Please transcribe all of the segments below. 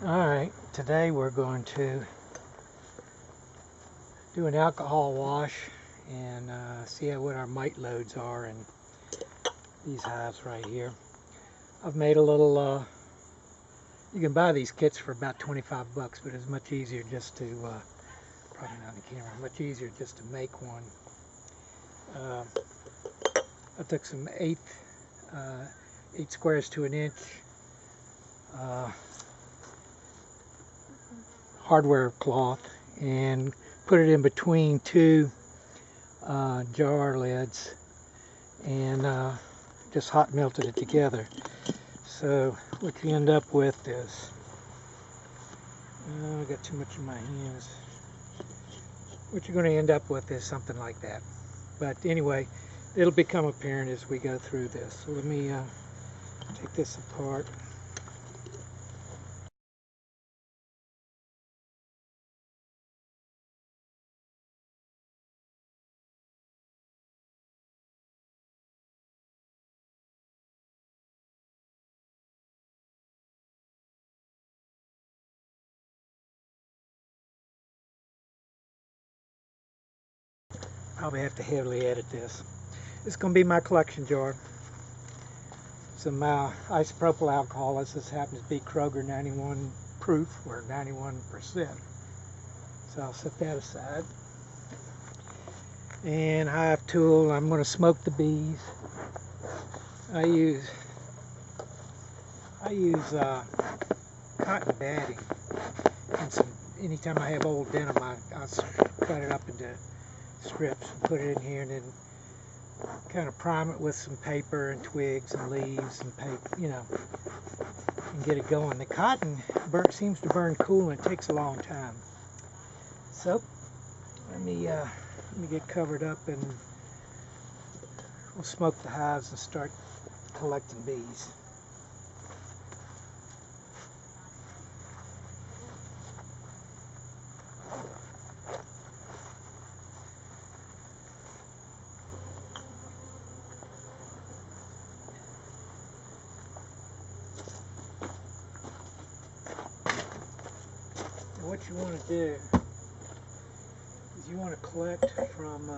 Alright, today we're going to do an alcohol wash and see what our mite loads are in these hives right here. I've made a little, you can buy these kits for about 25 bucks, but it's much easier just to, probably not on the camera, much easier just to make one. I took some 8 squares to an inch hardware cloth and put it in between 2 jar lids and just hot melted it together. So what you end up with is, I got too much in my hands. What you're going to end up with is something like that. But anyway, it'll become apparent as we go through this. So let me take this apart. Probably have to heavily edit this. It's going to be my collection jar. Some isopropyl alcohol. This happens to be Kroger 91 proof, or 91%. So I'll set that aside. And hive tool. I'm going to smoke the bees. I use cotton batting. And anytime I have old denim, I'll cut it up into strips and put it in here, and then kind of prime it with some paper and twigs and leaves and paper, you know, and get it going. The cotton seems to burn cool, and it takes a long time. So let me get covered up, and we'll smoke the hives and start collecting bees. What you want to do is you want to collect from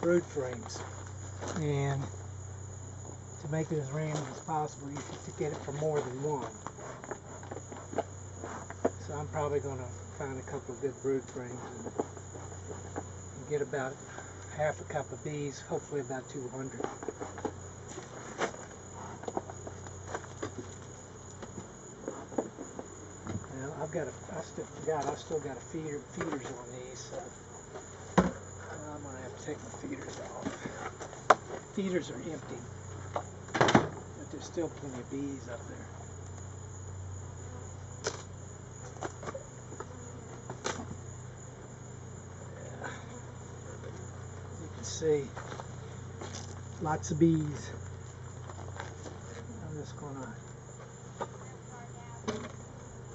brood frames, and to make it as random as possible, you should get it from more than one. So I'm probably going to find a couple of good brood frames and get about half a cup of bees, hopefully about 200. I still got feeders on these, so I'm going to have to take my feeders off. Feeders are empty, but there's still plenty of bees up there. Yeah. You can see lots of bees. I'm just going to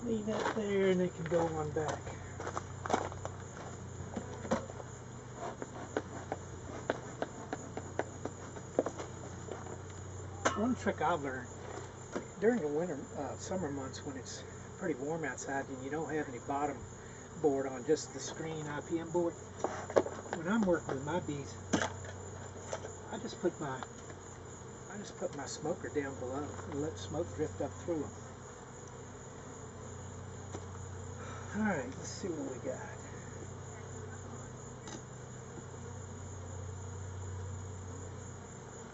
leave that there, and they can go on back. One trick I've learned during the winter, summer months when it's pretty warm outside and you don't have any bottom board on, just the screen IPM board. When I'm working with my bees, I just put my smoker down below and let smoke drift up through them. Alright, let's see what we got.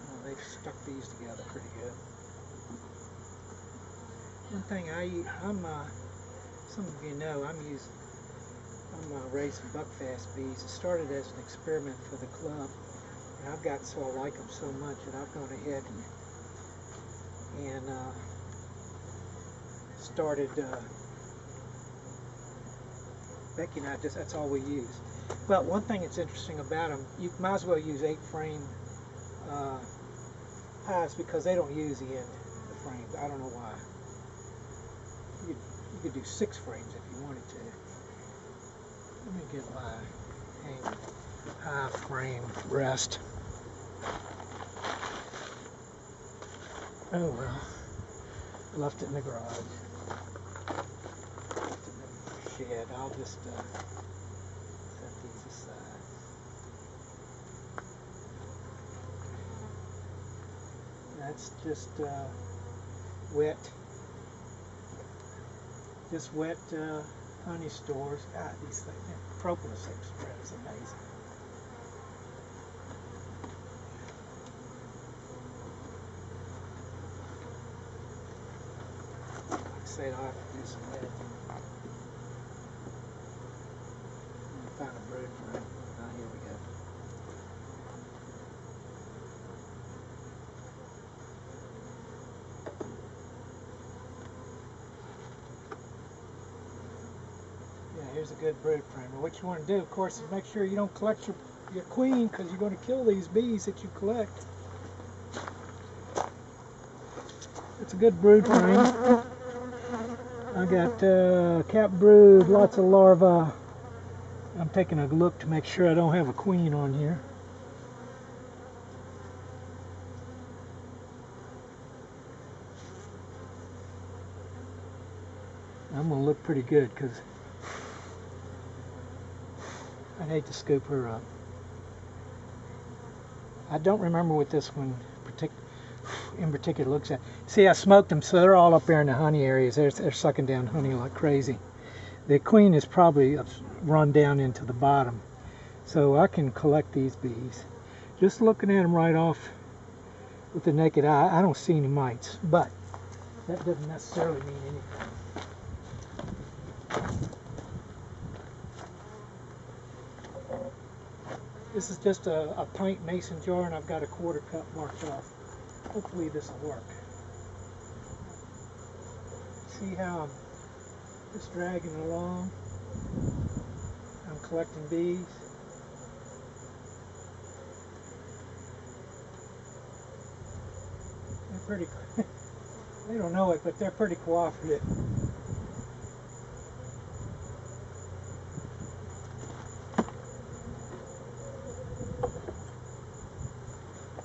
Oh, they've stuck these together pretty good. One thing some of you know, I'm raising buckfast bees. It started as an experiment for the club, and I've got so I like them so much that I've gone ahead and started. Becky and I that's all we use. But one thing that's interesting about them, you might as well use 8 frame hives, because they don't use the end of the frames. I don't know why. You could do 6 frames if you wanted to. Let me get my hive frame rest. Oh well. left it in the garage. Left it in the shed. I'll just set these aside. That's just wet honey stores. God, these things, propolis spread is amazing. Like I said, I'll have to do some editing. Find a brood frame. Oh, here we go. Here's a good brood frame. And what you want to do, of course, is make sure you don't collect your queen, because you're going to kill these bees that you collect. It's a good brood frame. I got cap brood, lots of larvae. I'm taking a look to make sure I don't have a queen on here. I'm going to look pretty good, because I'd hate to scoop her up. I don't remember what this one in particular looks at. See, I smoked them, so they're all up there in the honey areas. They're sucking down honey like crazy. The queen is probably run down into the bottom. So I can collect these bees. Just looking at them right off with the naked eye, I don't see any mites, but that doesn't necessarily mean anything. This is just a pint mason jar, and I've got a 1/4 cup marked off. Hopefully this will work. See how I'm just dragging along? I'm collecting bees. They're pretty, they don't know it, but they're pretty cooperative.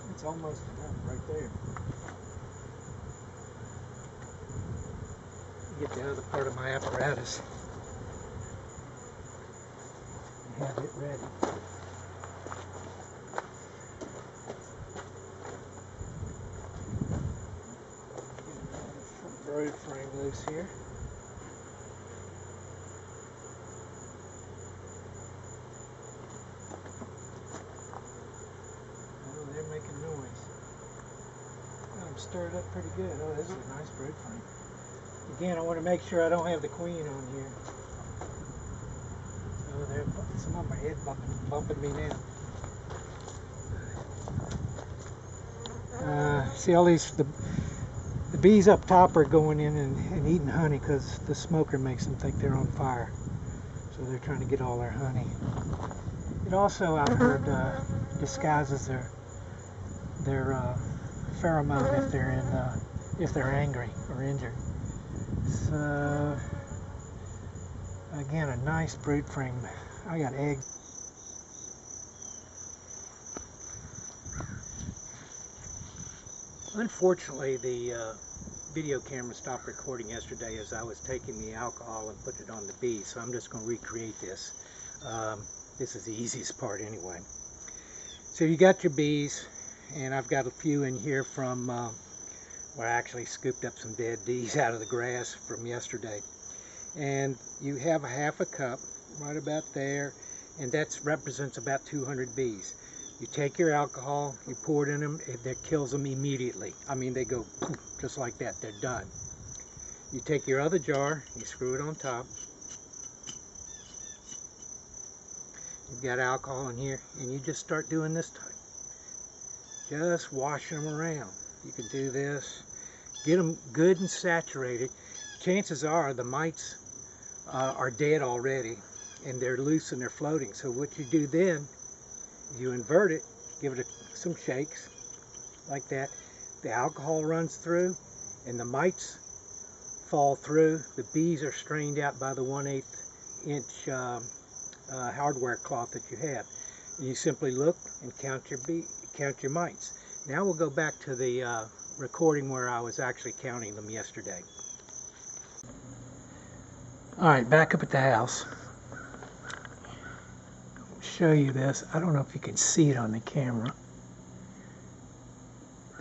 It's almost enough right there. Get the other part of my apparatus and have it ready. Get the brood frame loose here. Oh, they're making noise. Got them stirred up pretty good. Oh, this is a nice brood frame. Again, I want to make sure I don't have the queen on here. Oh, they're some of my head bumping me now. See all these, the bees up top are going in and eating honey because the smoker makes them think they're on fire. So they're trying to get all their honey. It also, I've heard, disguises their pheromone if they're angry or injured. So, again, a nice brood frame. I got eggs. Unfortunately, the video camera stopped recording yesterday as I was taking the alcohol and putting it on the bees, so I'm just going to recreate this. This is the easiest part anyway. So you got your bees, and I've got a few in here from where I actually scooped up some dead bees out of the grass from yesterday. And you have a 1/2 cup right about there, and that represents about 200 bees. You take your alcohol, you pour it in them, that kills them immediately. I mean, they go poof, just like that, they're done. You take your other jar, you screw it on top. You've got alcohol in here, and you just start doing this type. Just washing them around. You can do this. Get them good and saturated. Chances are the mites are dead already, and they're loose and they're floating. So what you do then, you invert it, give it some shakes like that. The alcohol runs through, and the mites fall through. The bees are strained out by the 1/8 inch hardware cloth that you have. And you simply look and count your mites. Now we'll go back to the recording where I was actually counting them yesterday. Alright, back up at the house. I'll show you this. I don't know if you can see it on the camera.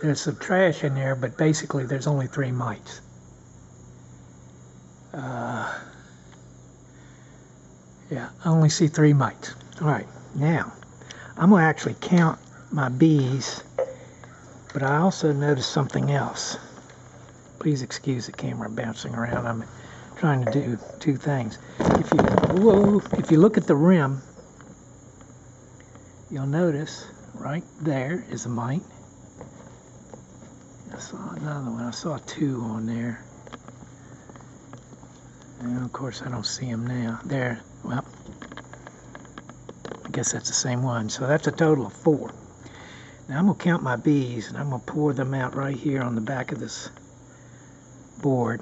There's some trash in there, but basically there's only 3 mites. Yeah, I only see 3 mites. Alright, now I'm going to actually count my bees, but I also noticed something else. Please excuse the camera bouncing around. I'm trying to do 2 things. If you look at the rim, you'll notice right there is a mite. I saw another one. I saw 2 on there. And of course I don't see them now. There, well, I guess that's the same one. So that's a total of 4. Now I'm going to count my bees, and I'm going to pour them out right here on the back of this board.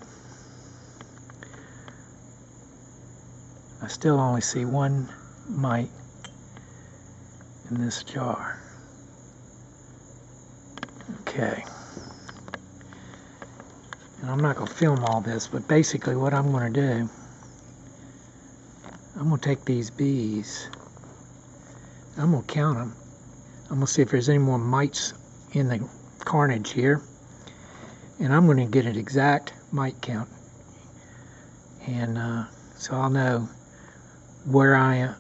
I still only see 1 mite in this jar. Okay. And I'm not going to film all this, but basically what I'm going to do, I'm going to take these bees, I'm going to count them. I'm going to see if there's any more mites in the carnage here. And I'm going to get an exact mite count. And so I'll know where I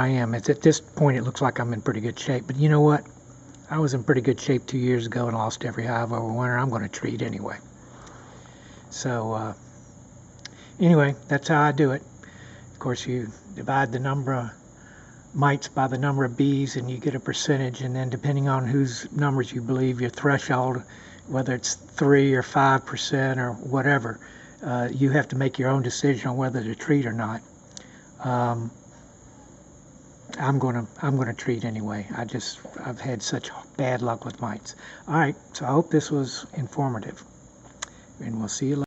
am. It's at this point it looks like I'm in pretty good shape. But you know what? I was in pretty good shape 2 years ago and lost every hive over winter. I'm going to treat anyway. So anyway, that's how I do it. Of course, you divide the number of mites by the number of bees and you get a percentage, and then depending on whose numbers you believe your threshold, whether it's 3 or 5% or whatever, you have to make your own decision on whether to treat or not. I'm gonna treat anyway. I've had such bad luck with mites. All right, so I hope this was informative, and we'll see you later.